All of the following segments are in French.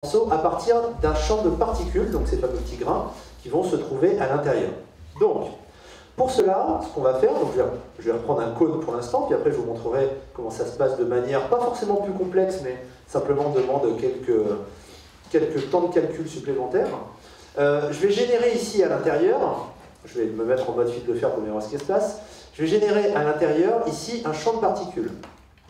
morceaux à partir d'un champ de particules, donc ces fameux petits grains, qui vont se trouver à l'intérieur. Donc, pour cela, ce qu'on va faire, donc je vais reprendre un cône pour l'instant, puis après je vous montrerai comment ça se passe de manière pas forcément plus complexe, mais simplement demande quelques temps de calcul supplémentaires. Je vais générer ici à l'intérieur, je vais me mettre en mode fil de fer pour bien voir ce qui se passe, je vais générer à l'intérieur ici un champ de particules.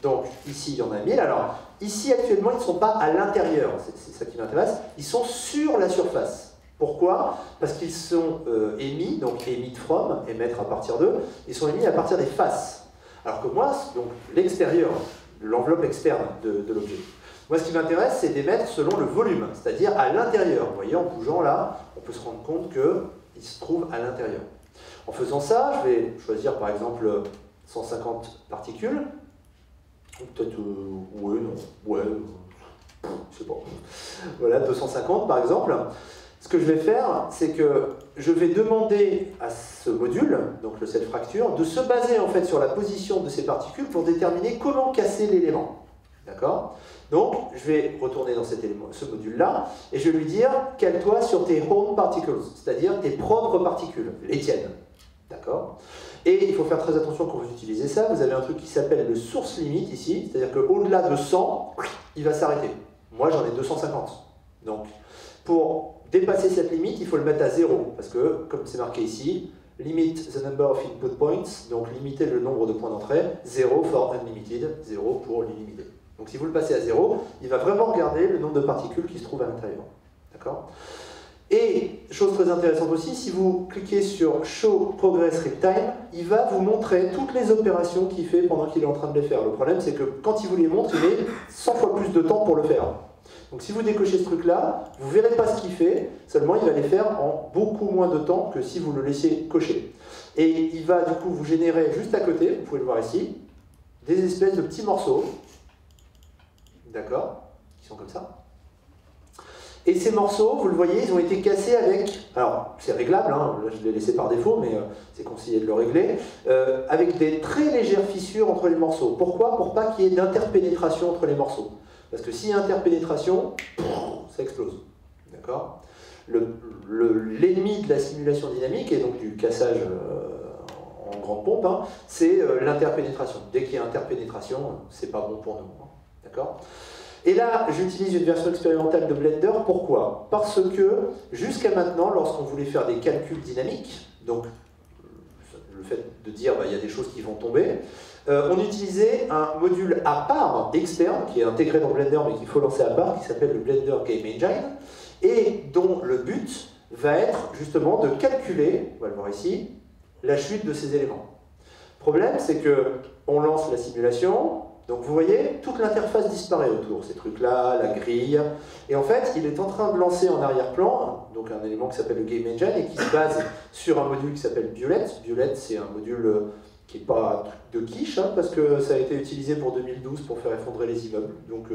Donc ici il y en a 1000, alors ici actuellement ils ne sont pas à l'intérieur, c'est ça qui m'intéresse, ils sont sur la surface. Pourquoi? Parce qu'ils sont émis, donc emit from, émettre à partir d'eux, ils sont émis à partir des faces. Alors que moi, donc l'extérieur, l'enveloppe externe de l'objet. Moi ce qui m'intéresse c'est d'émettre selon le volume, c'est-à-dire à l'intérieur. Vous voyez, en bougeant là, on peut se rendre compte qu'il se trouve à l'intérieur. En faisant ça, je vais choisir par exemple 150 particules, ou peut-être, ouais, non, ouais, je sais pas, voilà, 250 par exemple. Ce que je vais faire, c'est que je vais demander à ce module, donc le set fracture, de se baser en fait sur la position de ces particules pour déterminer comment casser l'élément. D'accord? Donc, je vais retourner dans ce module-là, et je vais lui dire, cale-toi sur tes own particles, c'est-à-dire tes propres particules, les tiennes. D'accord? Et il faut faire très attention quand vous utilisez ça, vous avez un truc qui s'appelle le source limit ici, c'est-à-dire qu'au-delà de 100, il va s'arrêter. Moi, j'en ai 250. Donc, pour dépasser cette limite, il faut le mettre à 0, parce que, comme c'est marqué ici, limit the number of input points, donc limiter le nombre de points d'entrée, 0 for unlimited, 0 pour l'illimité. Donc si vous le passez à 0, il va vraiment regarder le nombre de particules qui se trouvent à l'intérieur. D'accord? Et, chose très intéressante aussi, si vous cliquez sur Show Progress Time, il va vous montrer toutes les opérations qu'il fait pendant qu'il est en train de les faire. Le problème, c'est que quand il vous les montre, il met 100 fois plus de temps pour le faire. Donc si vous décochez ce truc-là, vous ne verrez pas ce qu'il fait, seulement il va les faire en beaucoup moins de temps que si vous le laissiez cocher. Et il va du coup vous générer juste à côté, vous pouvez le voir ici, des espèces de petits morceaux, d'accord, qui sont comme ça. Et ces morceaux, vous le voyez, ils ont été cassés avec, alors c'est réglable, hein, là je l'ai laissé par défaut, mais c'est conseillé de le régler, avec des très légères fissures entre les morceaux. Pourquoi? Pour pas qu'il y ait d'interpénétration entre les morceaux. Parce que s'il y a interpénétration, ça explose. D'accord? L'ennemi de la simulation dynamique, et donc du cassage en grande pompe, hein, c'est l'interpénétration. Dès qu'il y a interpénétration, c'est pas bon pour nous. Hein. D'accord? Et là, j'utilise une version expérimentale de Blender. Pourquoi? Parce que, jusqu'à maintenant, lorsqu'on voulait faire des calculs dynamiques, donc le fait de dire il y a des choses qui vont tomber, on utilisait un module à part, externe, qui est intégré dans Blender, mais qu'il faut lancer à part, qui s'appelle le Blender Game Engine, et dont le but va être justement de calculer, on va le voir ici, la chute de ces éléments. Le problème, c'est qu'on lance la simulation, donc vous voyez, toute l'interface disparaît autour, ces trucs-là, la grille, et en fait, il est en train de lancer en arrière-plan, donc un élément qui s'appelle le Game Engine, et qui se base sur un module qui s'appelle Bullet. Bullet, c'est un module qui n'est pas un truc de quiche, hein, parce que ça a été utilisé pour 2012 pour faire effondrer les immeubles. Donc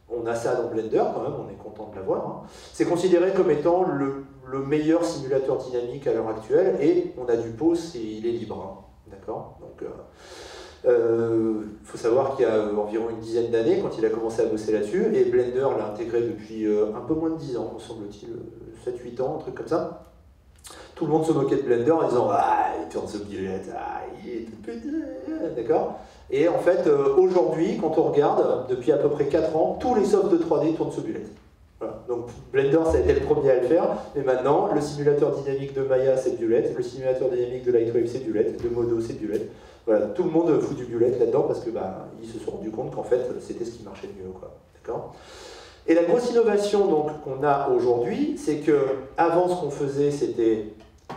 on a ça dans Blender quand même, on est content de l'avoir. Hein. C'est considéré comme étant le meilleur simulateur dynamique à l'heure actuelle, et on a du pause, il est libre. Hein. D'accord? Donc faut savoir qu'il y a environ une dizaine d'années, quand il a commencé à bosser là-dessus, et Blender l'a intégré depuis un peu moins de 10 ans, me semble-t-il, 7-8 ans, un truc comme ça. Tout le monde se moquait de Blender en disant « Ah, il tourne ce bullet, ah, il est tout petit, d'accord ?» Et en fait, aujourd'hui, quand on regarde, depuis à peu près 4 ans, tous les softs de 3D tournent ce bullet. Voilà. Donc Blender, ça a été le premier à le faire, mais maintenant, le simulateur dynamique de Maya, c'est Bullet, le simulateur dynamique de Lightwave, c'est Bullet, de Modo, c'est Bullet. Voilà, tout le monde fout du bullet là-dedans parce que ils se sont rendus compte qu'en fait, c'était ce qui marchait le mieux, quoi. D'accord ? Et la grosse innovation donc qu'on a aujourd'hui, c'est que avant ce qu'on faisait, c'était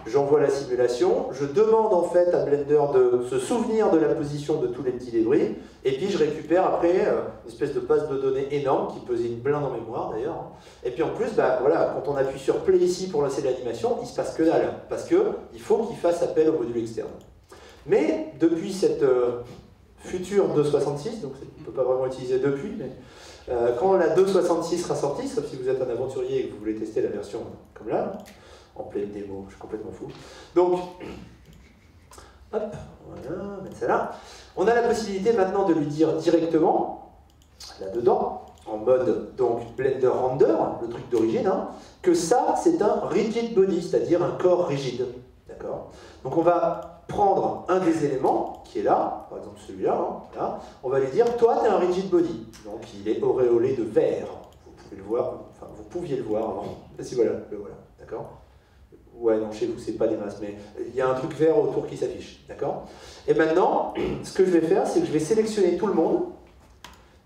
j'envoie la simulation, je demande en fait à Blender de se souvenir de la position de tous les petits débris, et puis je récupère après une espèce de base de données énorme qui pesait une blinde en mémoire d'ailleurs. Et puis en plus, voilà, quand on appuie sur Play ici pour lancer l'animation, il se passe que dalle, parce qu'il faut qu'il fasse appel au module externe. Mais depuis cette future 2.66, donc on ne peut pas vraiment utiliser depuis, mais quand la 2.66 sera sortie, sauf si vous êtes un aventurier et que vous voulez tester la version comme là, en pleine démo, je suis complètement fou. Donc, hop, voilà, mettre ça là. On a la possibilité maintenant de lui dire directement, là-dedans, en mode donc Blender Render, le truc d'origine, hein, que ça c'est un rigid body, c'est-à-dire un corps rigide. D'accord? Donc on va prendre un des éléments qui est là, par exemple celui-là, hein, là, on va lui dire toi tu es un rigid body, donc il est auréolé de vert, vous pouvez le voir, enfin vous pouviez le voir avant, si voilà, le voilà, d'accord? Ouais, non, chez vous, c'est pas des masses, mais il y a un truc vert autour qui s'affiche, d'accord? Et maintenant, ce que je vais faire, c'est que je vais sélectionner tout le monde.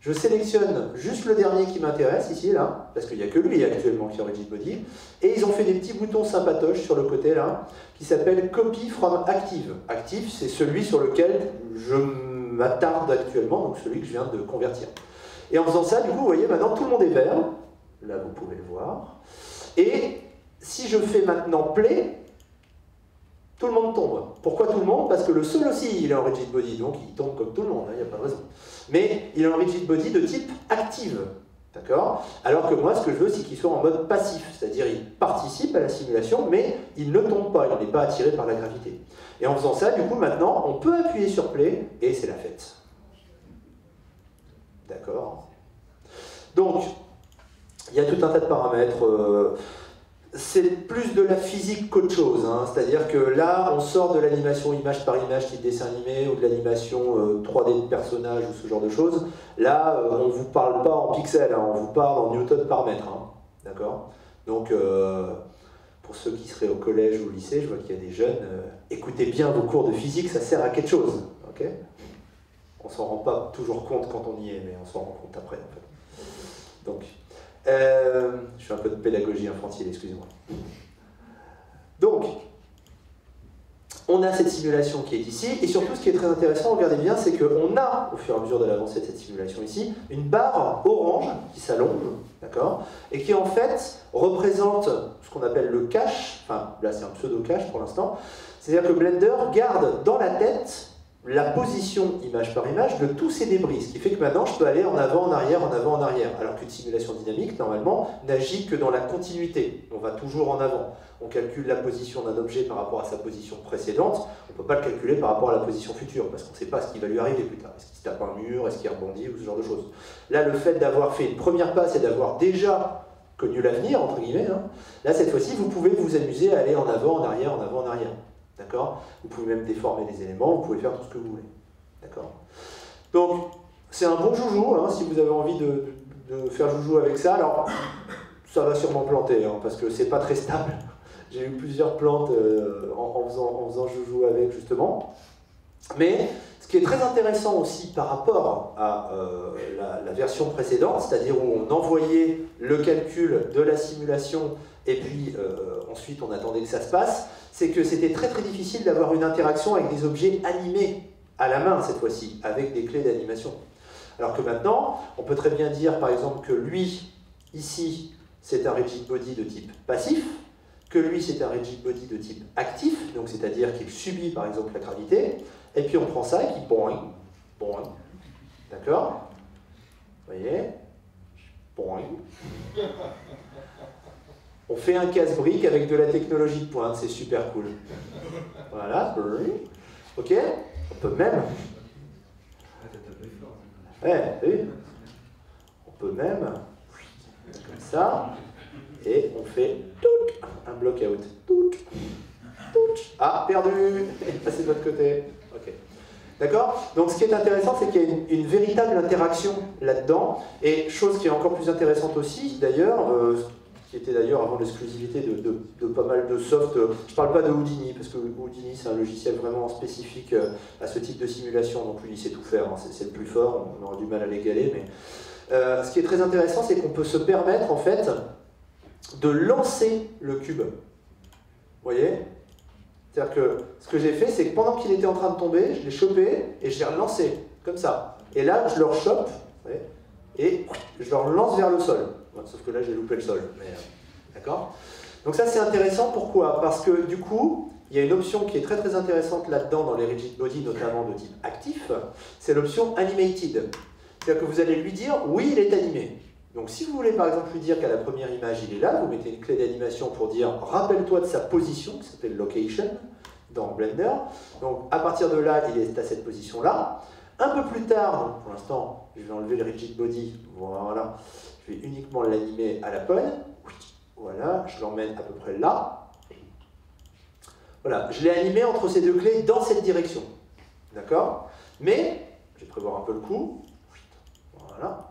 Je sélectionne juste le dernier qui m'intéresse, ici, là, parce qu'il n'y a que lui actuellement qui est en rigid body. Et ils ont fait des petits boutons sympatoches sur le côté, là, qui s'appellent Copy from Active. Active, c'est celui sur lequel je m'attarde actuellement, donc celui que je viens de convertir. Et en faisant ça, du coup, vous voyez, maintenant, tout le monde est vert. Là, vous pouvez le voir. Et si je fais maintenant play, tout le monde tombe. Pourquoi tout le monde? Parce que le sol aussi, il est en rigid body, donc il tombe comme tout le monde, il n'y a pas de raison. Mais il est en rigid body de type active, d'accord? Alors que moi, ce que je veux, c'est qu'il soit en mode passif, c'est-à-dire il participe à la simulation, mais il ne tombe pas, il n'est pas attiré par la gravité. Et en faisant ça, du coup, maintenant, on peut appuyer sur play, et c'est la fête. D'accord? Donc, il y a tout un tas de paramètres. C'est plus de la physique qu'autre chose, hein. C'est-à-dire que là, on sort de l'animation image par image type dessin animé ou de l'animation 3D de personnages ou ce genre de choses. Là, on ne vous parle pas en pixels, hein, on vous parle en newton par mètre. Hein. D'accord? Donc, pour ceux qui seraient au collège ou au lycée, je vois qu'il y a des jeunes, écoutez bien vos cours de physique, ça sert à quelque chose. Okay? On ne s'en rend pas toujours compte quand on y est, mais on s'en rend compte après. En fait. Donc, je fais un peu de pédagogie infantile, excusez-moi. Donc, on a cette simulation qui est ici, et surtout ce qui est très intéressant, regardez bien, c'est qu'on a, au fur et à mesure de l'avancée de cette simulation ici, une barre orange qui s'allonge, d'accord, et qui en fait représente ce qu'on appelle le cache, enfin là c'est un pseudo-cache pour l'instant, c'est-à-dire que Blender garde dans la tête la position image par image de tous ces débris, ce qui fait que maintenant je peux aller en avant, en arrière, en avant, en arrière, alors qu'une simulation dynamique, normalement, n'agit que dans la continuité, on va toujours en avant. On calcule la position d'un objet par rapport à sa position précédente, on ne peut pas le calculer par rapport à la position future, parce qu'on ne sait pas ce qui va lui arriver plus tard. Est-ce qu'il se tape un mur, est-ce qu'il rebondit, ou ce genre de choses. Là, le fait d'avoir fait une première passe et d'avoir déjà connu l'avenir, entre guillemets, hein, là, cette fois-ci, vous pouvez vous amuser à aller en avant, en arrière, en avant, en arrière. D'accord? Vous pouvez même déformer les éléments, vous pouvez faire tout ce que vous voulez. D'accord? Donc, c'est un bon joujou, hein, si vous avez envie de faire joujou avec ça. Alors, ça va sûrement planter, hein, parce que c'est pas très stable. J'ai eu plusieurs plantes en faisant joujou avec, justement. Mais, ce qui est très intéressant aussi par rapport à la version précédente, c'est-à-dire où on envoyait le calcul de la simulation et puis ensuite on attendait que ça se passe, c'est que c'était très très difficile d'avoir une interaction avec des objets animés à la main cette fois-ci, avec des clés d'animation. Alors que maintenant, on peut très bien dire par exemple que lui, ici, c'est un rigid body de type passif, que lui c'est un rigid body de type actif, donc c'est-à-dire qu'il subit par exemple la gravité, et puis on prend ça et qui boing, boing, d'accord? Vous voyez? Boing. On fait un casse-brique avec de la technologie de pointe, c'est super cool. Voilà. Ok? On peut même... Ouais, oui. On peut même... Comme ça. Et on fait... Un block-out. Ah, perdu! Passez de l'autre côté. Ok. D'accord? Donc ce qui est intéressant, c'est qu'il y a une véritable interaction là-dedans. Et chose qui est encore plus intéressante aussi, d'ailleurs... qui était d'ailleurs avant l'exclusivité de pas mal de soft. Je ne parle pas de Houdini, parce que Houdini c'est un logiciel vraiment spécifique à ce type de simulation, donc lui il sait tout faire, hein, c'est le plus fort, on aura du mal à l'égaler, mais ce qui est très intéressant, c'est qu'on peut se permettre en fait de lancer le cube. Vous voyez? C'est-à-dire que ce que j'ai fait, c'est que pendant qu'il était en train de tomber, je l'ai chopé et je l'ai relancé, comme ça. Et là, je le rechoppe, et je le relance vers le sol. Sauf que là, j'ai loupé le sol. D'accord? Donc ça, c'est intéressant. Pourquoi? Parce que du coup, il y a une option qui est très très intéressante là-dedans, dans les rigid body, notamment de type actif, c'est l'option animated. C'est-à-dire que vous allez lui dire, oui, il est animé. Donc si vous voulez par exemple lui dire qu'à la première image, il est là, vous mettez une clé d'animation pour dire, rappelle-toi de sa position, qui s'appelle location, dans Blender. Donc à partir de là, il est à cette position-là. Un peu plus tard, donc pour l'instant, je vais enlever le rigid body, voilà, je vais uniquement l'animer à la pogne, voilà, je l'emmène à peu près là. Voilà, je l'ai animé entre ces deux clés dans cette direction. D'accord? Mais, je vais prévoir un peu le coup. Voilà.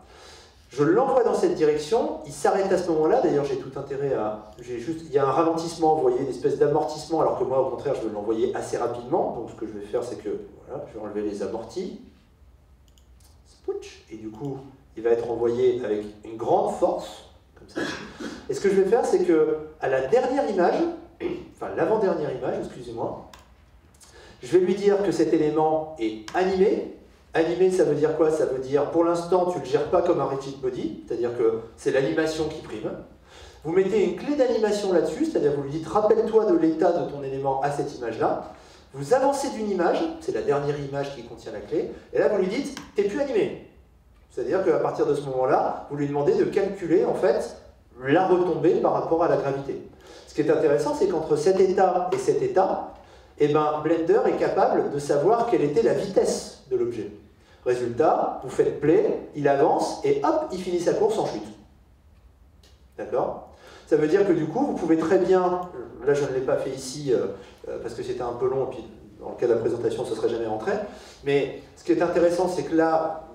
Je l'envoie dans cette direction, il s'arrête à ce moment-là. D'ailleurs, j'ai tout intérêt à... il y a un ralentissement, vous voyez, une espèce d'amortissement, alors que moi, au contraire, je veux l'envoyer assez rapidement. Donc, ce que je vais faire, c'est que, voilà, je vais enlever les amortis. Et du coup, il va être envoyé avec une grande force, comme ça. Et ce que je vais faire, c'est que, à la dernière image, enfin l'avant-dernière image, excusez-moi, je vais lui dire que cet élément est animé. Animé, ça veut dire quoi? Ça veut dire, pour l'instant, tu ne le gères pas comme un rigid body, c'est-à-dire que c'est l'animation qui prime. Vous mettez une clé d'animation là-dessus, c'est-à-dire vous lui dites, rappelle-toi de l'état de ton élément à cette image-là. Vous avancez d'une image, c'est la dernière image qui contient la clé, et là vous lui dites, t'es plus animé. C'est-à-dire qu'à partir de ce moment-là, vous lui demandez de calculer, en fait, la retombée par rapport à la gravité. Ce qui est intéressant, c'est qu'entre cet état et cet état, eh ben, Blender est capable de savoir quelle était la vitesse de l'objet. Résultat, vous faites play, il avance, et hop, il finit sa course en chute. D'accord? Ça veut dire que du coup, vous pouvez très bien, là je ne l'ai pas fait ici, parce que c'était un peu long, et puis dans le cas de la présentation, ce ne serait jamais rentré, mais ce qui est intéressant, c'est que là,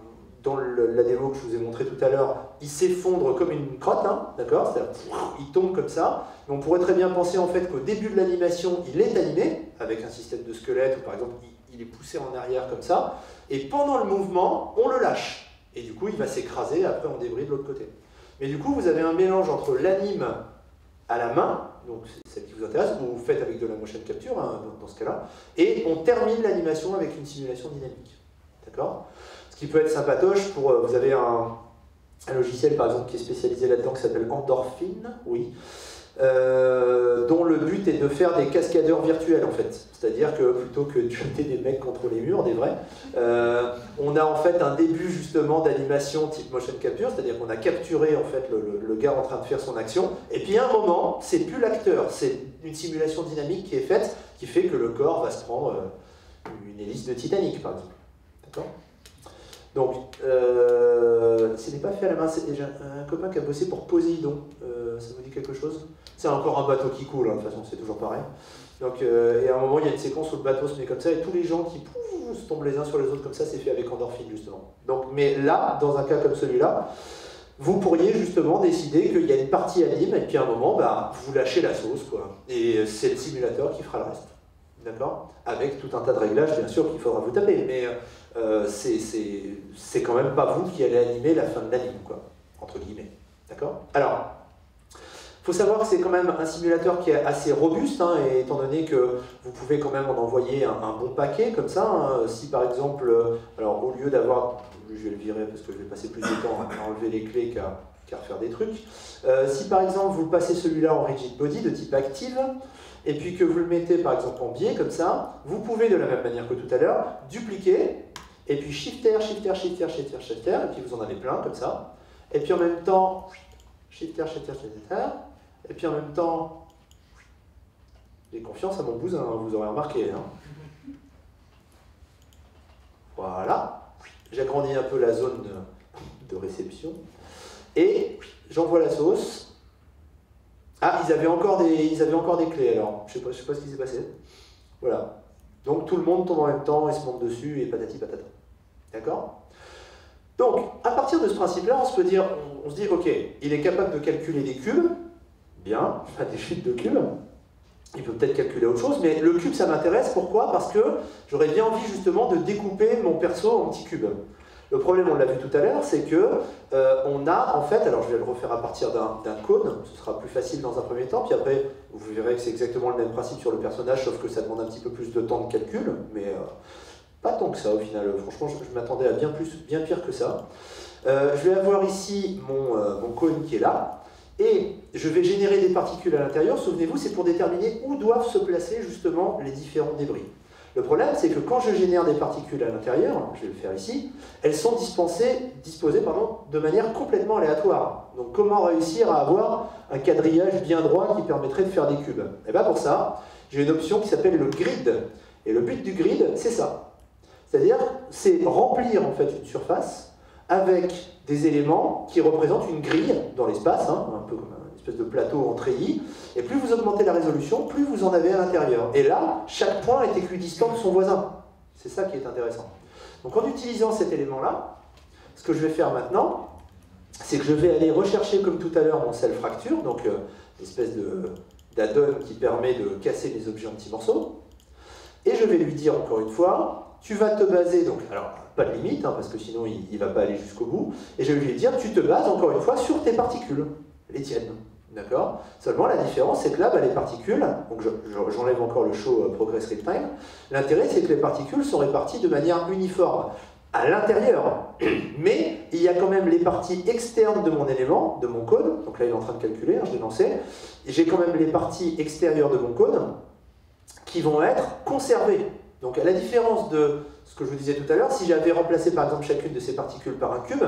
dans la démo que je vous ai montré tout à l'heure, il s'effondre comme une crotte, hein, d'accord? C'est-à-dire, il tombe comme ça. Mais on pourrait très bien penser en fait qu'au début de l'animation, il est animé, avec un système de squelette, ou par exemple, il est poussé en arrière comme ça, et pendant le mouvement, on le lâche. Et du coup, il va s'écraser après en débris de l'autre côté. Mais du coup, vous avez un mélange entre l'anime à la main, donc c'est celle qui vous intéresse, ou vous faites avec de la motion capture, hein, dans ce cas-là, et on termine l'animation avec une simulation dynamique. D'accord? Ce qui peut être sympatoche pour... vous avez un logiciel, par exemple, qui est spécialisé là-dedans, qui s'appelle Endorphine, oui, dont le but est de faire des cascadeurs virtuels, en fait. C'est-à-dire que plutôt que de jeter des mecs contre les murs, des vrais, on a en fait un début, justement, d'animation type motion capture, c'est-à-dire qu'on a capturé, en fait, le gars en train de faire son action, et puis à un moment, c'est plus l'acteur, c'est une simulation dynamique qui est faite, qui fait que le corps va se prendre une hélice de Titanic, par exemple. D'accord ? Donc, ce n'est pas fait à la main, c'est déjà un copain qui a bossé pour Poséidon, ça vous dit quelque chose? C'est encore un bateau qui coule, hein, de toute façon, c'est toujours pareil. Donc, et à un moment, il y a une séquence où le bateau se met comme ça, et tous les gens qui se tombent les uns sur les autres comme ça, c'est fait avec Endorphine, justement. Donc, mais là, dans un cas comme celui-là, vous pourriez justement décider qu'il y a une partie anime, et puis à un moment, bah, vous lâchez la sauce, quoi. Et c'est le simulateur qui fera le reste. D'accord? Avec tout un tas de réglages, bien sûr, qu'il faudra vous taper, mais c'est quand même pas vous qui allez animer la fin de l'anime, quoi, entre guillemets. D'accord? Alors, il faut savoir que c'est quand même un simulateur qui est assez robuste, hein, et étant donné que vous pouvez quand même en envoyer un bon paquet, comme ça, hein, si par exemple, alors au lieu d'avoir, je vais le virer parce que je vais passer plus de temps à enlever les clés qu'à refaire des trucs, si par exemple vous passez celui-là en rigid body de type active, et puis que vous le mettez par exemple en biais, comme ça, vous pouvez de la même manière que tout à l'heure, dupliquer, et puis Shift-R, Shift-R, Shift-R, Shift-R, Shift-R, et puis vous en avez plein, comme ça, et puis en même temps, Shift-R, Shift-R, Shift-R, et puis en même temps, j'ai confiance à mon bousin, hein, vous aurez remarqué. Hein. Voilà, j'agrandis un peu la zone de réception, et j'envoie la sauce. Ah, ils avaient encore des clés alors, je sais pas ce qui s'est passé. Voilà. Donc tout le monde tombe en même temps et se monte dessus et patati patata. D'accord? Donc, à partir de ce principe-là, on se dit, ok, il est capable de calculer des cubes, bien, enfin des chutes de cubes, il peut peut-être calculer autre chose, mais le cube ça m'intéresse, pourquoi? Parce que j'aurais bien envie justement de découper mon perso en petits cubes. Le problème, on l'a vu tout à l'heure, c'est que on a en fait, alors je vais le refaire à partir d'un cône, ce sera plus facile dans un premier temps, puis après vous verrez que c'est exactement le même principe sur le personnage, sauf que ça demande un petit peu plus de temps de calcul, mais pas tant que ça au final. Franchement, je m'attendais à bien pire que ça. Je vais avoir ici mon cône qui est là, et je vais générer des particules à l'intérieur. Souvenez-vous, c'est pour déterminer où doivent se placer justement les différents débris. Le problème, c'est que quand je génère des particules à l'intérieur, je vais le faire ici, elles sont disposées de manière complètement aléatoire. Donc comment réussir à avoir un quadrillage bien droit qui permettrait de faire des cubes? Et bien pour ça, j'ai une option qui s'appelle le grid. Et le but du grid, c'est ça. C'est-à-dire, c'est remplir en fait une surface avec des éléments qui représentent une grille dans l'espace, hein, un peu comme une espèce de plateau en treillis, et plus vous augmentez la résolution, plus vous en avez à l'intérieur. Et là, chaque point est équidistant de son voisin. C'est ça qui est intéressant. Donc en utilisant cet élément-là, ce que je vais faire maintenant, c'est que je vais aller rechercher, comme tout à l'heure, mon self-fracture, donc l'espèce d'add-on qui permet de casser les objets en petits morceaux, et je vais lui dire encore une fois, tu vas te baser, donc, alors pas de limite, hein, parce que sinon il ne va pas aller jusqu'au bout, et je vais lui dire, tu te bases encore une fois sur tes particules, les tiennes, d'accord? Seulement la différence, c'est que là, les particules, donc j'enlève encore le show progress real time, l'intérêt c'est que les particules sont réparties de manière uniforme, à l'intérieur, mais il y a quand même les parties externes de mon élément, de mon code, donc là il est en train de calculer, hein, je l'ai lancé, et j'ai quand même les parties extérieures de mon code qui vont être conservées. Donc à la différence de ce que je vous disais tout à l'heure, si j'avais remplacé par exemple chacune de ces particules par un cube,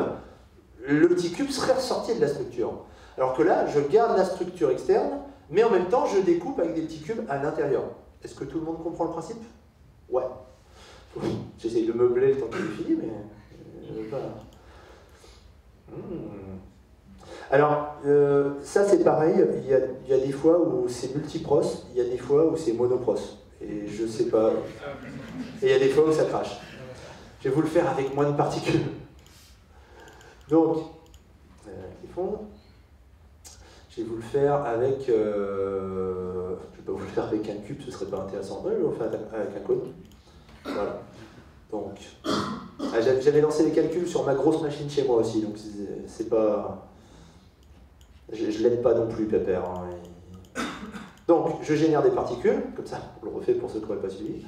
le petit cube serait ressorti de la structure. Alors que là, je garde la structure externe, mais en même temps je découpe avec des petits cubes à l'intérieur. Est-ce que tout le monde comprend le principe? Ouais. J'essaye de meubler le temps qu'il est fini, mais... Alors, ça c'est pareil, il y a des fois où c'est multipros, il y a des fois où c'est monopros. Et je sais pas... Et il y a des fois où ça crache. Je vais vous le faire avec moins de particules. Donc, ils font... Je vais vous le faire avec... je ne vais pas vous le faire avec un cube, ce serait pas intéressant. Non, je vais vous le faire avec un code. Voilà. Donc, j'avais lancé les calculs sur ma grosse machine chez moi aussi, donc c'est pas... Je l'aide pas non plus, Pépère. Hein. Donc, je génère des particules, comme ça, on le refait pour ceux qui n'auraient pas suivi.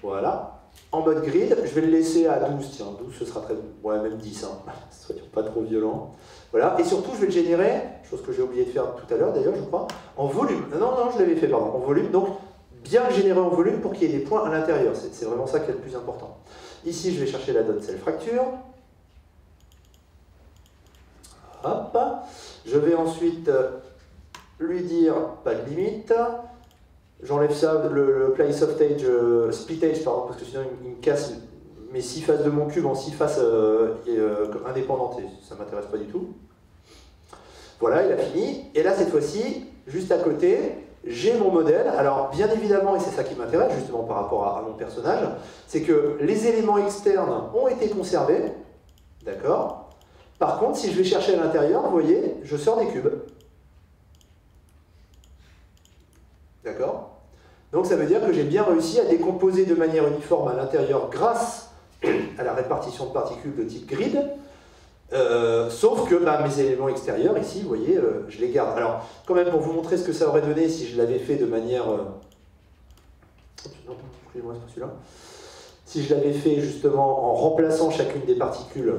Voilà. En mode grid, je vais le laisser à 12, tiens, 12 ce sera très... Ouais, même 10, hein. Soyons pas trop violents. Voilà, et surtout, je vais le générer, chose que j'ai oublié de faire tout à l'heure d'ailleurs, je crois, en volume. Non, je l'avais fait, pardon, en volume, donc bien le générer en volume pour qu'il y ait des points à l'intérieur. C'est vraiment ça qui est le plus important. Ici, je vais chercher la dot self-fracture. Hop. Je vais ensuite lui dire pas de limite. J'enlève ça, le place of stage, split edge, pardon, parce que sinon il me casse mes 6 faces de mon cube en 6 faces indépendantes, et ça ne m'intéresse pas du tout. Voilà, il a fini. Et là, cette fois-ci, juste à côté, j'ai mon modèle. Alors, bien évidemment, et c'est ça qui m'intéresse, justement par rapport à mon personnage, c'est que les éléments externes ont été conservés, d'accord? Par contre, si je vais chercher à l'intérieur, vous voyez, je sors des cubes. D'accord? Donc ça veut dire que j'ai bien réussi à décomposer de manière uniforme à l'intérieur grâce à la répartition de particules de type grid, sauf que mes éléments extérieurs, ici, vous voyez, je les garde. Alors, quand même, pour vous montrer ce que ça aurait donné si je l'avais fait de manière... Non, excusez-moi, c'est pas celui-là. Si je l'avais fait justement en remplaçant chacune des particules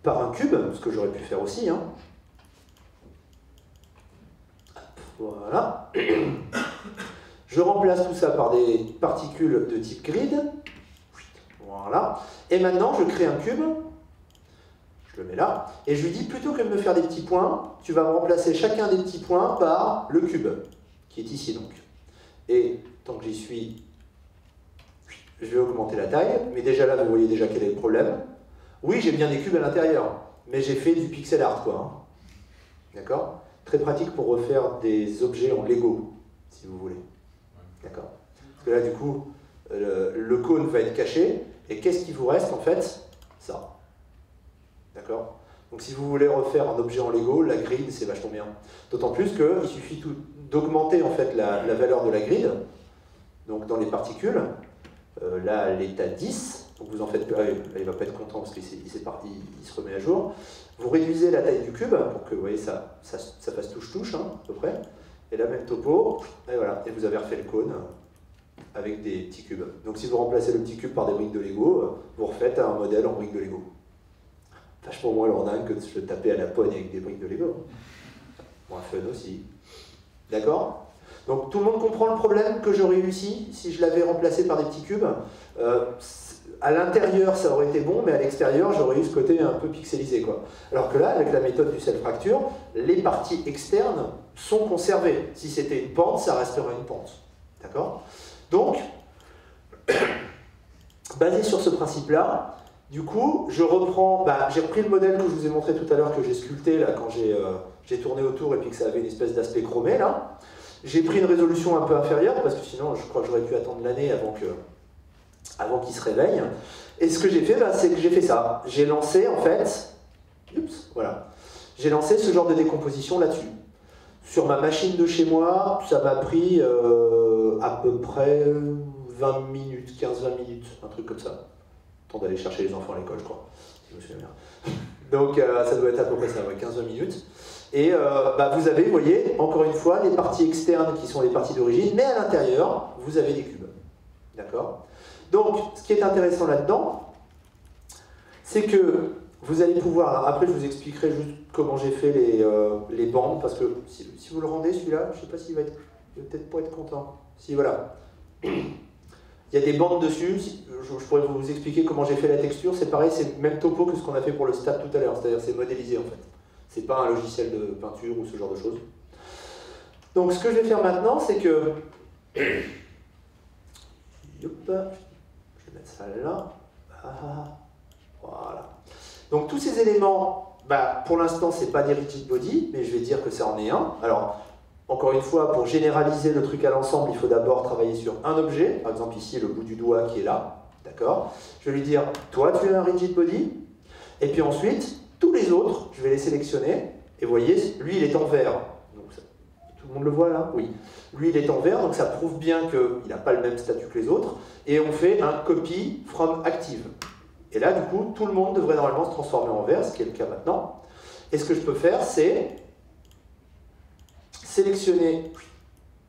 par un cube, ce que j'aurais pu faire aussi, hein. Voilà. Je remplace tout ça par des particules de type grid. Voilà. Et maintenant, je crée un cube. Je le mets là. Et je lui dis, plutôt que de me faire des petits points, tu vas me remplacer chacun des petits points par le cube, qui est ici donc. Et tant que j'y suis, je vais augmenter la taille. Mais déjà là, vous voyez déjà quel est le problème. Oui, j'ai bien des cubes à l'intérieur, mais j'ai fait du pixel art, quoi. Hein. D'accord? Très pratique pour refaire des objets en Lego, si vous voulez. D'accord? Parce que là, du coup, le cône va être caché, et qu'est-ce qui vous reste, en fait? Ça. D'accord? Donc si vous voulez refaire un objet en Lego, la grid, c'est vachement bien. D'autant plus qu'il suffit d'augmenter, en fait, la valeur de la grid, donc dans les particules. Là, elle est à 10, donc vous en faites... il ne va pas être content parce qu'il se remet à jour. Vous réduisez la taille du cube pour que vous voyez, ça fasse touche-touche, hein, à peu près. Et la même topo, et voilà. Et vous avez refait le cône avec des petits cubes. Donc si vous remplacez le petit cube par des briques de Lego, vous refaites un modèle en briques de Lego. Vachement moins lourdingue que de se taper à la pogne avec des briques de Lego. Moins fun aussi. D'accord? Donc tout le monde comprend le problème que j'aurais eu ici, si je l'avais remplacé par des petits cubes. À l'intérieur, ça aurait été bon, mais à l'extérieur, j'aurais eu ce côté un peu pixelisé, quoi. Alors que là, avec la méthode du self-fracture, les parties externes sont conservées. Si c'était une pente, ça restera une pente. D'accord? Donc, basé sur ce principe-là, Du coup, je reprends, j'ai repris le modèle que je vous ai montré tout à l'heure, que j'ai sculpté là, quand j'ai tourné autour et puis que ça avait une espèce d'aspect chromé là. J'ai pris une résolution un peu inférieure, parce que sinon je crois que j'aurais pu attendre l'année avant qu'il se réveille. Et ce que j'ai fait, c'est que j'ai fait ça. J'ai lancé en fait, voilà. J'ai lancé ce genre de décomposition là-dessus. Sur ma machine de chez moi, ça m'a pris à peu près 20 minutes, 15-20 minutes, un truc comme ça. Temps d'aller chercher les enfants à l'école, je crois, si je me souviens bien. Donc ça doit être à peu près ça, ouais, 15-20 minutes. Et vous avez, vous voyez, encore une fois, les parties externes qui sont les parties d'origine, mais à l'intérieur, vous avez des cubes. D'accord? Donc, ce qui est intéressant là-dedans, c'est que vous allez pouvoir, après je vous expliquerai juste comment j'ai fait les bandes, parce que si vous le rendez celui-là, je ne sais pas s'il va peut-être pas être content. Si, voilà. Il y a des bandes dessus, je pourrais vous expliquer comment j'ai fait la texture, c'est pareil, c'est le même topo que ce qu'on a fait pour le stab tout à l'heure, c'est-à-dire c'est modélisé en fait. C'est pas un logiciel de peinture ou ce genre de choses. Donc ce que je vais faire maintenant, c'est que... Hop, je vais mettre ça là. Voilà. Donc tous ces éléments, pour l'instant, c'est pas des rigid body, mais je vais dire que ça en est un. Alors, encore une fois, pour généraliser le truc à l'ensemble, il faut d'abord travailler sur un objet. Par exemple, ici, le bout du doigt qui est là. D'accord? Je vais lui dire, toi, tu es un rigid body. Et puis ensuite, tous les autres, je vais les sélectionner. Et vous voyez, lui, il est en vert. Donc, tout le monde le voit là? Oui. Lui, il est en vert, donc ça prouve bien qu'il n'a pas le même statut que les autres. Et on fait un copy from active. Et là, du coup, tout le monde devrait normalement se transformer en vert, ce qui est le cas maintenant. Et ce que je peux faire, c'est sélectionner,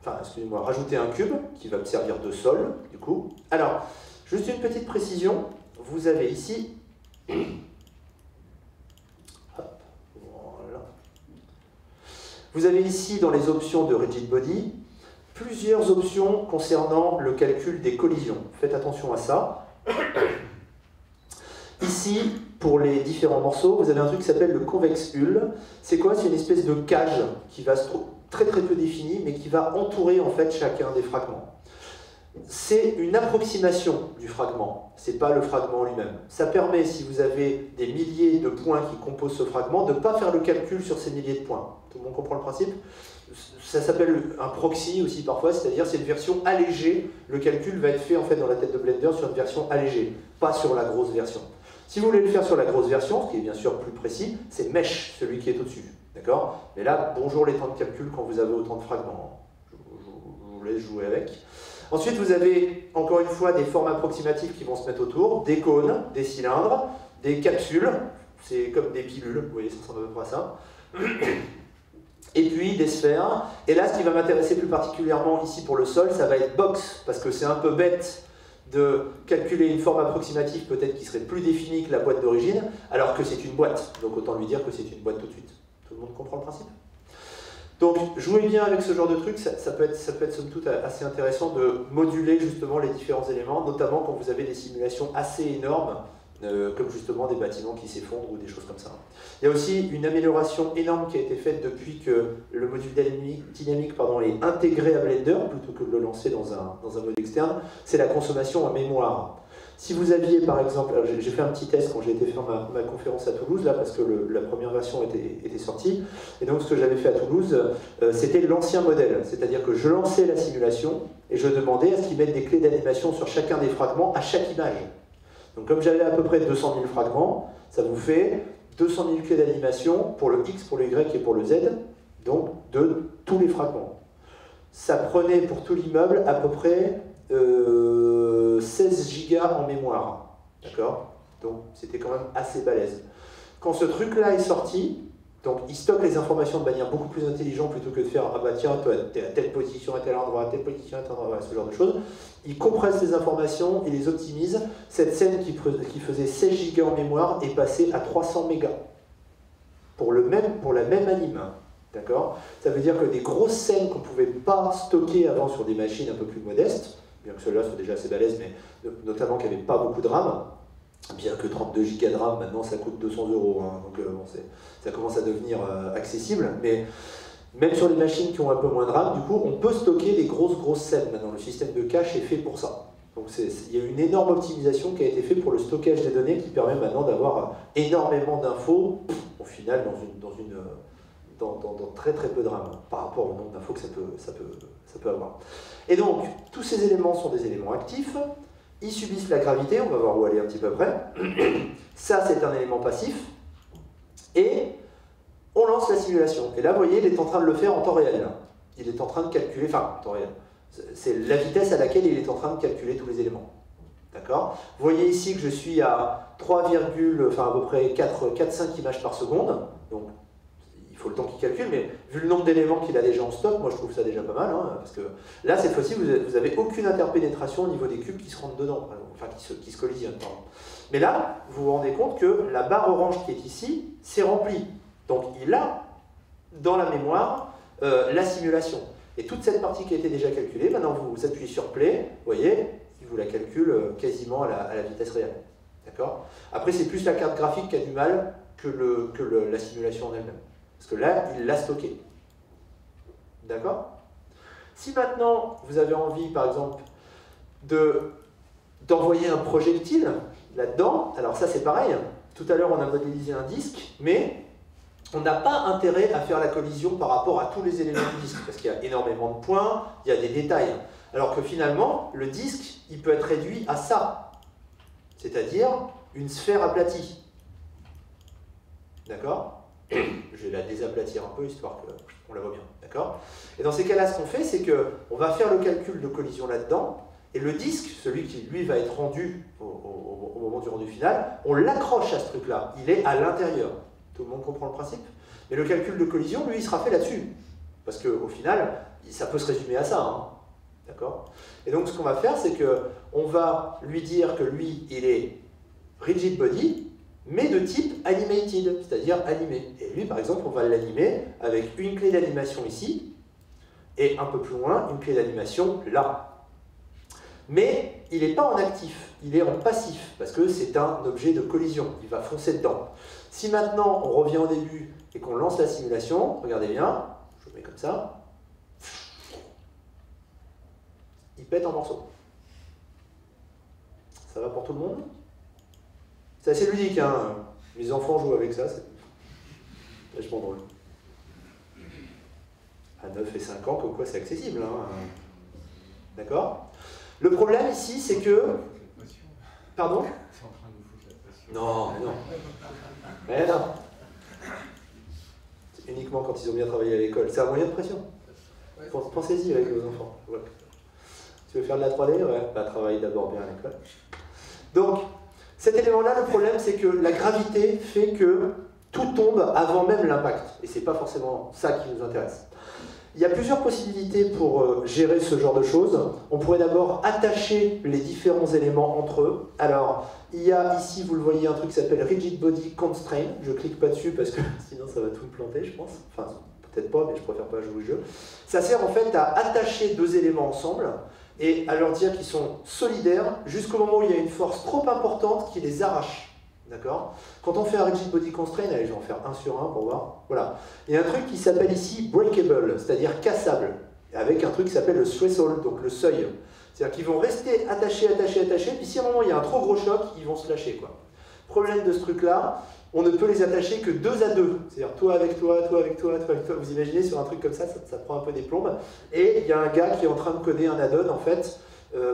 rajouter un cube qui va me servir de sol, du coup. Alors, juste une petite précision, vous avez ici, voilà. Vous avez ici, dans les options de Rigid Body, plusieurs options concernant le calcul des collisions. Faites attention à ça. Ici, pour les différents morceaux, vous avez un truc qui s'appelle le convex hull. C'est quoi? C'est une espèce de cage qui va se trouver très peu définie, mais qui va entourer en fait chacun des fragments. C'est une approximation du fragment, c'est pas le fragment lui-même. Ça permet, si vous avez des milliers de points qui composent ce fragment, de ne pas faire le calcul sur ces milliers de points. Tout le monde comprend le principe? Ça s'appelle un proxy aussi parfois, c'est-à-dire c'est une version allégée. Le calcul va être fait en fait dans la tête de Blender sur une version allégée, pas sur la grosse version. Si vous voulez le faire sur la grosse version, ce qui est bien sûr plus précis, c'est Mesh, celui qui est au-dessus. D'accord? Mais là, bonjour les temps de calcul quand vous avez autant de fragments. Je vous laisse jouer avec. Ensuite, vous avez, encore une fois, des formes approximatives qui vont se mettre autour, des cônes, des cylindres, des capsules, c'est comme des pilules, vous voyez, ça ressemble à peu près à ça. Et puis des sphères. Et là, ce qui va m'intéresser plus particulièrement ici pour le sol, ça va être box, parce que c'est un peu bête de calculer une forme approximative peut-être qui serait plus définie que la boîte d'origine, alors que c'est une boîte. Donc autant lui dire que c'est une boîte tout de suite. Tout le monde comprend le principe? Donc jouez bien avec ce genre de truc, ça peut être somme toute assez intéressant de moduler justement les différents éléments, notamment quand vous avez des simulations assez énormes, comme justement des bâtiments qui s'effondrent ou des choses comme ça. Il y a aussi une amélioration énorme qui a été faite depuis que le module dynamique est intégré à Blender, plutôt que de le lancer dans un mode externe, c'est la consommation en mémoire. Si vous aviez par exemple, j'ai fait un petit test quand j'ai été faire ma conférence à Toulouse, là, parce que la première version était sortie, et donc ce que j'avais fait à Toulouse, c'était l'ancien modèle, c'est-à-dire que je lançais la simulation et je demandais à ce qu'ils mettent des clés d'animation sur chacun des fragments à chaque image. Donc comme j'avais à peu près 200 000 fragments, ça vous fait 200 000 clés d'animation pour le X, pour le Y et pour le Z, donc de tous les fragments. Ça prenait pour tout l'immeuble à peu près 16 gigas en mémoire. D'accord? Donc c'était quand même assez balèze. Quand ce truc-là est sorti, donc il stocke les informations de manière beaucoup plus intelligente plutôt que de faire « Ah bah tiens, toi t'es à telle position, à tel endroit, à telle position, à tel endroit », ce genre de choses. Il compresse les informations et les optimise. Cette scène qui faisait 16 gigas en mémoire est passée à 300 mégas. Pour la même anime. D'accord? Ça veut dire que des grosses scènes qu'on ne pouvait pas stocker avant sur des machines un peu plus modestes, bien que ceux-là soient déjà assez balèzes, mais notamment qu'il n'y avait pas beaucoup de RAM, bien que 32 Go de RAM, maintenant ça coûte 200 €, hein, donc bon, ça commence à devenir accessible, mais même sur les machines qui ont un peu moins de RAM, du coup, on peut stocker des grosses scènes maintenant, le système de cache est fait pour ça. Donc Donc il y a une énorme optimisation qui a été faite pour le stockage des données qui permet maintenant d'avoir énormément d'infos, au final, dans très très peu de RAM, par rapport au nombre d'infos que ça peut avoir. Et donc, tous ces éléments sont des éléments actifs, ils subissent la gravité, on va voir où aller un petit peu après. Ça, c'est un élément passif, et on lance la simulation. Et là, vous voyez, il est en train de le faire en temps réel. Il est en train de calculer, enfin, en temps réel. C'est la vitesse à laquelle il est en train de calculer tous les éléments. D'accord? Vous voyez ici que je suis à 3, enfin à peu près 4-5 images par seconde. Donc, il faut le temps qu'il calcule, mais vu le nombre d'éléments qu'il a déjà en stock, moi je trouve ça déjà pas mal. Hein, parce que là, cette fois-ci, vous n'avez aucune interpénétration au niveau des cubes qui se rentrent dedans, enfin qui se collisionnent. Pardon. Mais là, vous vous rendez compte que la barre orange qui est ici, c'est rempli. Donc, il a dans la mémoire la simulation. Et toute cette partie qui a été déjà calculée, maintenant vous appuyez sur Play, vous voyez, il vous la calcule quasiment à la vitesse réelle. D'accord? Après, c'est plus la carte graphique qui a du mal que la simulation en elle-même. Parce que là, il l'a stocké. D'accord? Si maintenant, vous avez envie, par exemple, d'envoyer un projectile là-dedans, alors ça c'est pareil, tout à l'heure on a modélisé un disque, mais on n'a pas intérêt à faire la collision par rapport à tous les éléments du disque, parce qu'il y a énormément de points, il y a des détails. Alors que finalement, le disque, il peut être réduit à ça, c'est-à-dire une sphère aplatie. D'accord? Je vais la désaplatir un peu, histoire qu'on la voit bien. D'accord? Et dans ces cas-là, ce qu'on fait, c'est qu'on va faire le calcul de collision là-dedans, et le disque, celui qui, lui, va être rendu au moment du rendu final, on l'accroche à ce truc-là. Il est à l'intérieur. Tout le monde comprend le principe? Mais le calcul de collision, lui, il sera fait là-dessus. Parce qu'au final, ça peut se résumer à ça. Hein. D'accord? Et donc, ce qu'on va faire, c'est qu'on va lui dire que lui, il est rigid body, mais de type animated, c'est-à-dire animé. Et lui, par exemple, on va l'animer avec une clé d'animation ici, et un peu plus loin, une clé d'animation là. Mais il n'est pas en actif, il est en passif, parce que c'est un objet de collision, il va foncer dedans. Si maintenant on revient au début et qu'on lance la simulation, regardez bien, je le mets comme ça, il pète en morceaux. Ça va pour tout le monde? C'est assez ludique, hein. Les enfants jouent avec ça, c'est vachement drôle. À 9 et 5 ans, comme quoi c'est accessible. Hein. D'accord? Le problème ici, c'est que... Pardon? C'est en train de nous foutre la pression. Non, mais non. Mais non. C'est uniquement quand ils ont bien travaillé à l'école. C'est un moyen de pression. Pensez-y avec vos enfants. Ouais. Tu veux faire de la 3D? Ouais, bah travaille d'abord bien à l'école. Donc, cet élément-là, le problème, c'est que la gravité fait que tout tombe avant même l'impact. Et c'est pas forcément ça qui nous intéresse. Il y a plusieurs possibilités pour gérer ce genre de choses. On pourrait d'abord attacher les différents éléments entre eux. Alors, il y a ici, vous le voyez, un truc qui s'appelle Rigid Body Constraint. Je ne clique pas dessus parce que sinon ça va tout me planter, je pense. Enfin, peut-être pas, mais je préfère pas jouer au jeu. Ça sert en fait à attacher deux éléments ensemble et à leur dire qu'ils sont solidaires jusqu'au moment où il y a une force trop importante qui les arrache. D'accord? Quand on fait un Rigid Body Constraint, allez, je vais en faire un sur un pour voir. Voilà. Il y a un truc qui s'appelle ici breakable, c'est-à-dire cassable, avec un truc qui s'appelle le threshold, donc le seuil. C'est-à-dire qu'ils vont rester attachés, puis si à un moment il y a un trop gros choc, ils vont se lâcher. Quoi. Problème de ce truc-là, on ne peut les attacher que 2 à 2. C'est-à-dire toi avec toi, toi avec toi, toi avec toi. Vous imaginez sur un truc comme ça, ça prend un peu des plombes. Et il y a un gars qui est en train de coder un add-on, en fait,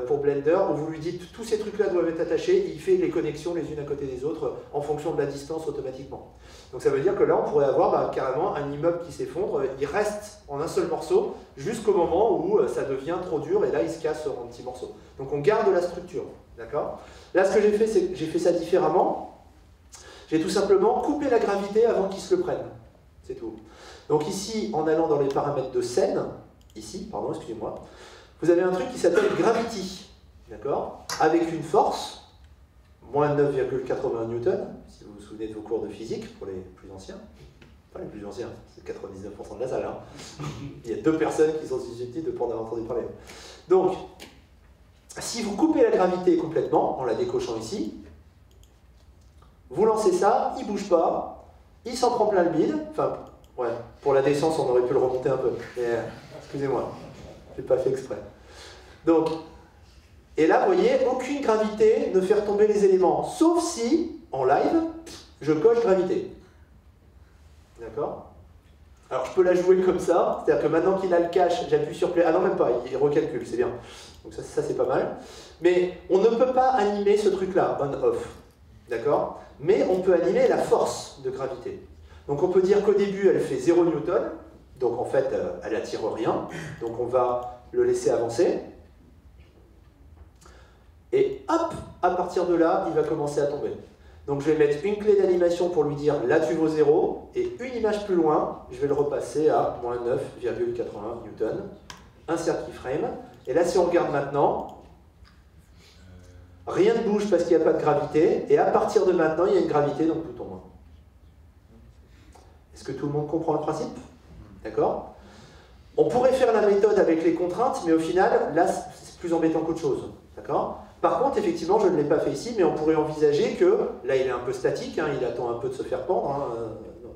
pour Blender, où vous lui dites tous ces trucs-là doivent être attachés, et il fait les connexions les unes à côté des autres en fonction de la distance automatiquement. Donc ça veut dire que là, on pourrait avoir carrément un immeuble qui s'effondre, il reste en un seul morceau jusqu'au moment où ça devient trop dur et là, il se casse en petits morceaux. Donc on garde la structure, d'accord? Là, ce que j'ai fait, c'est que j'ai fait ça différemment. J'ai tout simplement coupé la gravité avant qu'il se le prenne. C'est tout. Donc ici, en allant dans les paramètres de scène, ici, pardon, excusez-moi, vous avez un truc qui s'appelle Gravity, d'accord? Avec une force, moins 9,80 newtons, si vous vous souvenez de vos cours de physique, pour les plus anciens. Enfin, les plus anciens, c'est 99% de la salle. Hein. Il y a 2 personnes qui sont susceptibles de ne pas en avoir entendu parler. Donc, si vous coupez la gravité complètement, en la décochant ici, vous lancez ça, il ne bouge pas, il s'en prend plein le bide. Enfin, ouais, pour la décence, on aurait pu le remonter un peu. Mais, excusez-moi. Je n'ai pas fait exprès. Donc, Et là, vous voyez, aucune gravité ne fait retomber les éléments, sauf si, en live, je coche gravité. D'accord? Alors, je peux la jouer comme ça, c'est-à-dire que maintenant qu'il a le cache, j'appuie sur play. Ah non, même pas, il recalcule, c'est bien. Donc ça c'est pas mal. Mais on ne peut pas animer ce truc-là, on-off. D'accord? Mais on peut animer la force de gravité. Donc on peut dire qu'au début, elle fait 0 newton. Donc en fait, elle attire rien. Donc on va le laisser avancer. Et hop, à partir de là, il va commencer à tomber. Donc je vais mettre une clé d'animation pour lui dire là tu vaux 0. Et une image plus loin, je vais le repasser à moins 9,80 newton. Insert keyframe. Et là, si on regarde maintenant, rien ne bouge parce qu'il n'y a pas de gravité. Et à partir de maintenant, il y a une gravité, donc tout tombe. Est-ce que tout le monde comprend le principe? D'accord? On pourrait faire la méthode avec les contraintes, mais au final, là, c'est plus embêtant qu'autre chose. D'accord? Par contre, effectivement, je ne l'ai pas fait ici, mais on pourrait envisager que, là, il est un peu statique, hein, il attend un peu de se faire pendre, hein,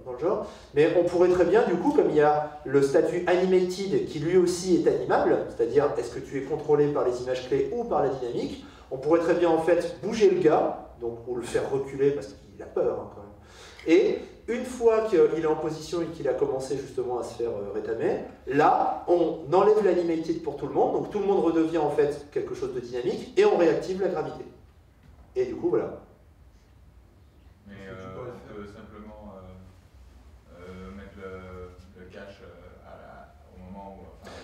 dans le genre, mais on pourrait très bien, du coup, comme il y a le statut animated qui lui aussi est animable, c'est-à-dire est-ce que tu es contrôlé par les images clés ou par la dynamique, on pourrait très bien, en fait, bouger le gars, donc, ou le faire reculer parce qu'il a peur, hein, quand même. Et une fois qu'il est en position et qu'il a commencé justement à se faire rétamer, là, on enlève l'animated pour tout le monde, donc tout le monde redevient en fait quelque chose de dynamique, et on réactive la gravité. Et du coup, voilà. Mais simplement mettre le cache au moment où... Enfin,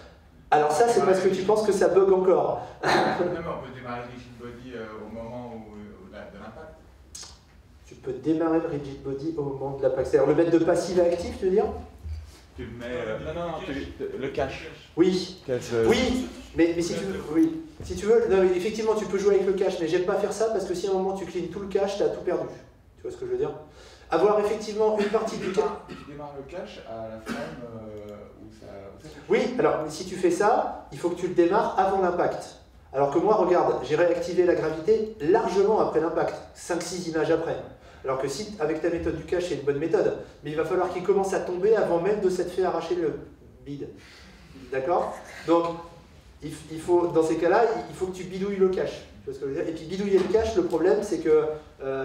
alors ça, c'est parce que tu penses que ça bug encore. non, mais on peut démarrer le rigid body au moment de l'impact. Tu peux démarrer le rigid body au moment de l'impact. C'est-à-dire le mettre de passif à actif, tu veux dire? Tu le mets... non, le cache. Oui, oui, mais si tu veux, oui. Si tu veux, non, mais effectivement, tu peux jouer avec le cache, mais j'aime pas faire ça parce que si à un moment tu cleans tout le cache, tu as tout perdu. Tu vois ce que je veux dire? Avoir effectivement une partie du cache. Tu démarres le cache à la frame où ça... Oui, alors si tu fais ça, il faut que tu le démarres avant l'impact. Alors que moi, regarde, j'ai réactivé la gravité largement après l'impact, 5-6 images après. Alors que si, avec ta méthode du cache, c'est une bonne méthode, mais il va falloir qu'il commence à tomber avant même de s'être fait arracher le bide. D'accord? Donc, il faut, dans ces cas-là, il faut que tu bidouilles le cache. Tu vois ce que je veux dire? Et puis bidouiller le cache, le problème, c'est que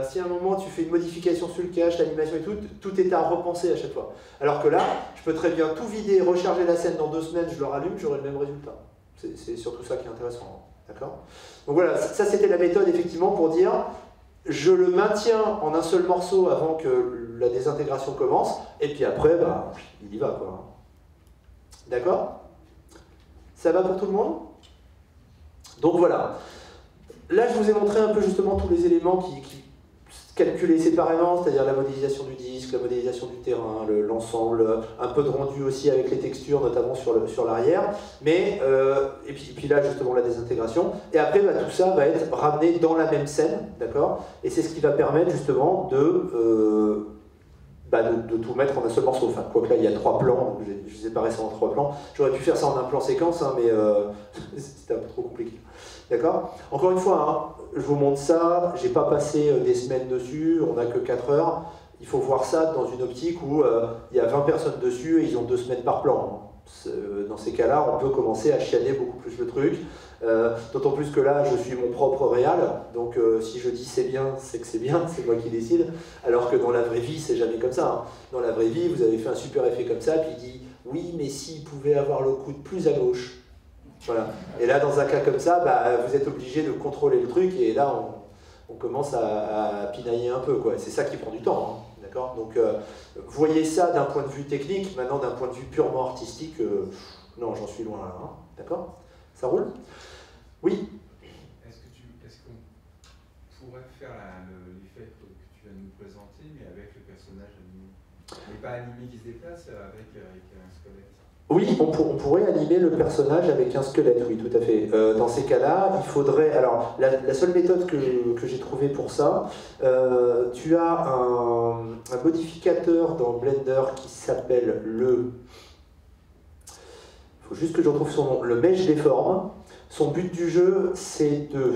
si à un moment tu fais une modification sur le cache, l'animation et tout est à repenser à chaque fois. Alors que là, je peux très bien tout vider, recharger la scène dans 2 semaines, je le rallume, j'aurai le même résultat. C'est surtout ça qui est intéressant. D'accord? Donc voilà, ça c'était la méthode effectivement pour dire je le maintiens en un seul morceau avant que la désintégration commence, et puis après, bah, il y va quoi. D'accord? Ça va pour tout le monde? Donc voilà. Là, je vous ai montré un peu justement tous les éléments qui calculés séparément, c'est-à-dire la modélisation du disque, la modélisation du terrain, l'ensemble, un peu de rendu aussi avec les textures, notamment sur l'arrière, mais et puis là justement la désintégration, et après bah, tout ça va être ramené dans la même scène, d'accord? Et c'est ce qui va permettre justement de tout mettre en un seul morceau. Enfin, quoique là il y a 3 plans, j'ai séparé ça en 3 plans, j'aurais pu faire ça en un plan séquence, hein, mais c'était un peu trop compliqué. D'accord? Encore une fois, hein, je vous montre ça, j'ai pas passé des semaines dessus, on n'a que 4 heures. Il faut voir ça dans une optique où il y a 20 personnes dessus et ils ont 2 semaines par plan. Dans ces cas-là, on peut commencer à chianer beaucoup plus le truc. D'autant plus que là, je suis mon propre réal, donc si je dis c'est bien, c'est que c'est bien, c'est moi qui décide. Alors que dans la vraie vie, c'est jamais comme ça. Hein. Dans la vraie vie, vous avez fait un super effet comme ça, puis il dit oui, mais s'il pouvait avoir le coude plus à gauche. Voilà. Et là, dans un cas comme ça, bah, vous êtes obligé de contrôler le truc, et là, on commence à pinailler un peu. C'est ça qui prend du temps. Hein, d'accord? Donc, voyez ça d'un point de vue technique, maintenant d'un point de vue purement artistique, non, j'en suis loin là. Hein, d'accord? Ça roule? Oui? Est-ce qu'on pourrait faire l'effet que tu viens de nous présenter, mais avec le personnage animé? Mais pas animé qui se déplace, avec un squelette? Oui, on pourrait animer le personnage avec un squelette, oui, tout à fait. Dans ces cas-là, il faudrait... Alors, la seule méthode que j'ai trouvée pour ça, tu as un modificateur dans Blender qui s'appelle le... Il faut juste que je retrouve son nom. Le Mesh Deform. Son but du jeu, c'est de...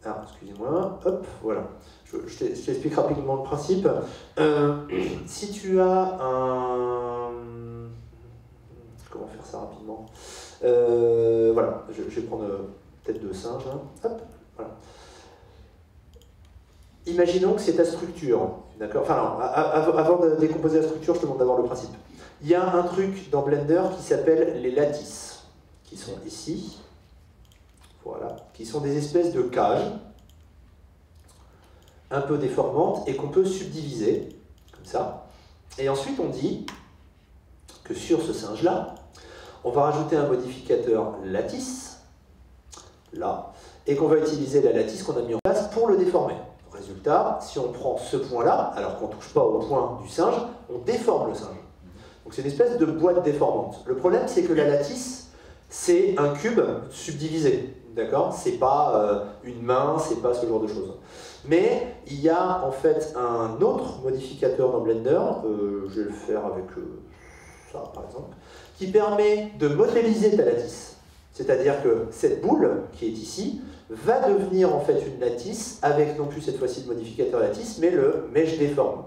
Ah, excusez-moi. Hop, voilà. Je t'explique rapidement le principe. Si tu as un... Comment faire ça rapidement? Voilà, je vais prendre tête de singe, hein. Hop, voilà. Imaginons que c'est ta structure, d'accord? Enfin non, avant de décomposer la structure, je te montre d'abord le principe. Il y a un truc dans Blender qui s'appelle les lattices, qui sont ici, voilà, qui sont des espèces de cages, un peu déformantes, et qu'on peut subdiviser, comme ça. Et ensuite on dit que sur ce singe-là, on va rajouter un modificateur lattice, là, et qu'on va utiliser la lattice qu'on a mis en place pour le déformer. Résultat, si on prend ce point-là, alors qu'on ne touche pas au point du singe, on déforme le singe. Donc c'est une espèce de boîte déformante. Le problème, c'est que la lattice, c'est un cube subdivisé, d'accord? C'est pas une main, c'est pas ce genre de choses. Mais il y a en fait un autre modificateur dans Blender, je vais le faire avec ça par exemple, qui permet de modéliser ta lattice. C'est-à-dire que cette boule qui est ici va devenir en fait une lattice avec non plus cette fois-ci le modificateur lattice, mais le mesh déforme.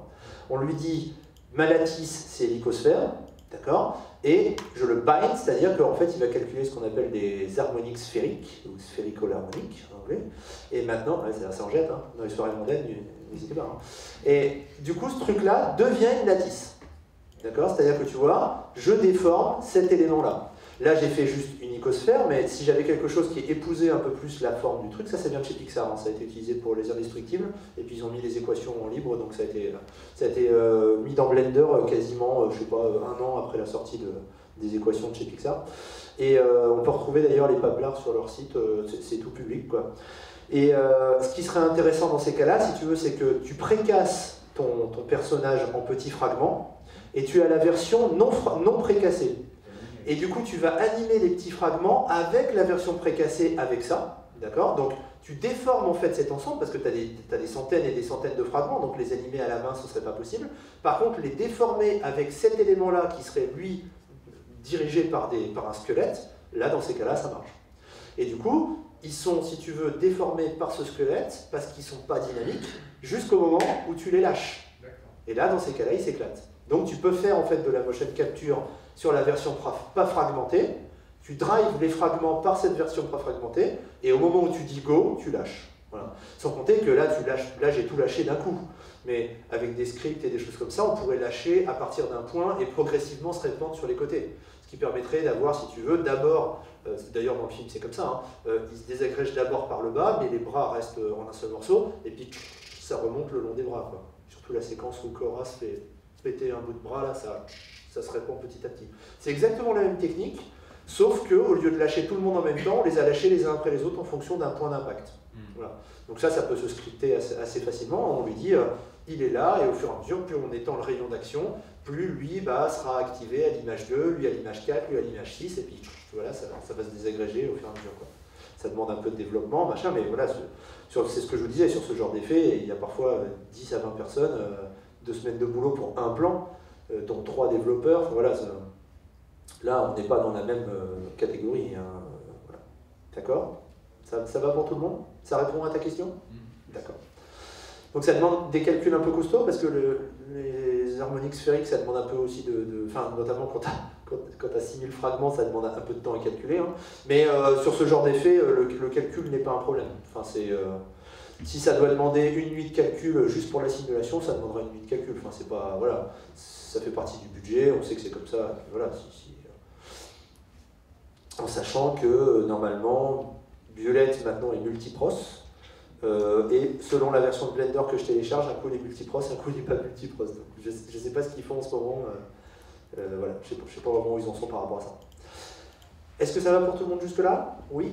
On lui dit ma lattice c'est l'icosphère, d'accord? Et je le bind, c'est-à-dire qu'en fait il va calculer ce qu'on appelle des harmoniques sphériques, ou spherical harmoniques en anglais. Et maintenant, ça en jette, hein, dans les soirées mondaines, n'hésitez pas. Hein. Et du coup ce truc-là devient une lattice. D'accord? C'est-à-dire que tu vois, je déforme cet élément-là. Là, j'ai fait juste une icosphère, mais si j'avais quelque chose qui épousait un peu plus la forme du truc, ça vient de chez Pixar, hein, ça a été utilisé pour les indestructibles, et puis ils ont mis les équations en libre, donc ça a été mis dans Blender quasiment, je sais pas, 1 an après la sortie des équations de chez Pixar. Et on peut retrouver d'ailleurs les paplards sur leur site, c'est tout public, quoi. Et ce qui serait intéressant dans ces cas-là, si tu veux, c'est que tu précasses ton personnage en petits fragments, et tu as la version non précassée. Et du coup, tu vas animer les petits fragments avec la version précassée avec ça, d'accord? Donc, tu déformes en fait cet ensemble, parce que tu as des centaines et des centaines de fragments, donc les animer à la main, ce ne serait pas possible. Par contre, les déformer avec cet élément-là, qui serait, lui, dirigé par un squelette, là, dans ces cas-là, ça marche. Et du coup, ils sont, si tu veux, déformés par ce squelette, parce qu'ils ne sont pas dynamiques, jusqu'au moment où tu les lâches. Et là, dans ces cas-là, ils s'éclatent. Donc, tu peux faire en fait de la motion capture sur la version pas fragmentée, tu drives les fragments par cette version pas fragmentée, et au moment où tu dis go, tu lâches. Voilà. Sans compter que là, j'ai tout lâché d'un coup. Mais avec des scripts et des choses comme ça, on pourrait lâcher à partir d'un point et progressivement se répandre sur les côtés. Ce qui permettrait d'avoir, si tu veux, d'abord, d'ailleurs dans le film c'est comme ça, hein, il se désagrège d'abord par le bas, mais les bras restent en un seul morceau, et puis ça remonte le long des bras, quoi. Surtout la séquence où Korra se fait péter un bout de bras, là, ça se répand petit à petit. C'est exactement la même technique, sauf qu'au lieu de lâcher tout le monde en même temps, on les a lâchés les uns après les autres en fonction d'un point d'impact. Voilà. Donc ça peut se scripter assez facilement. On lui dit, il est là, et au fur et à mesure, plus on étend le rayon d'action, plus lui sera activé à l'image 2, lui à l'image 4, lui à l'image 6, et puis voilà, ça va se désagréger au fur et à mesure, quoi. Ça demande un peu de développement, machin, mais voilà, c'est ce que je vous disais, sur ce genre d'effet, il y a parfois 10 à 20 personnes, 2 semaines de boulot pour un plan, dont 3 développeurs, enfin, voilà, là on n'est pas dans la même catégorie, hein, voilà. D'accord? Ça va pour tout le monde? Ça répond à ta question? D'accord. Donc ça demande des calculs un peu costauds, parce que les harmoniques sphériques, ça demande un peu aussi enfin, notamment quand tu as 6000 fragments, ça demande un peu de temps à calculer, hein. Mais sur ce genre d'effet, le calcul n'est pas un problème. Enfin, si ça doit demander une nuit de calcul juste pour la simulation, ça demandera une nuit de calcul. Enfin, c'est pas, voilà, ça fait partie du budget, on sait que c'est comme ça. Voilà, en sachant que normalement, Violette maintenant est multipros, et selon la version de Blender que je télécharge, un coup il est multipros, un coup il n'est pas multipros. Donc, je ne sais pas ce qu'ils font en ce moment. Voilà, je ne sais pas vraiment où ils en sont par rapport à ça. Est-ce que ça va pour tout le monde jusque-là? Oui?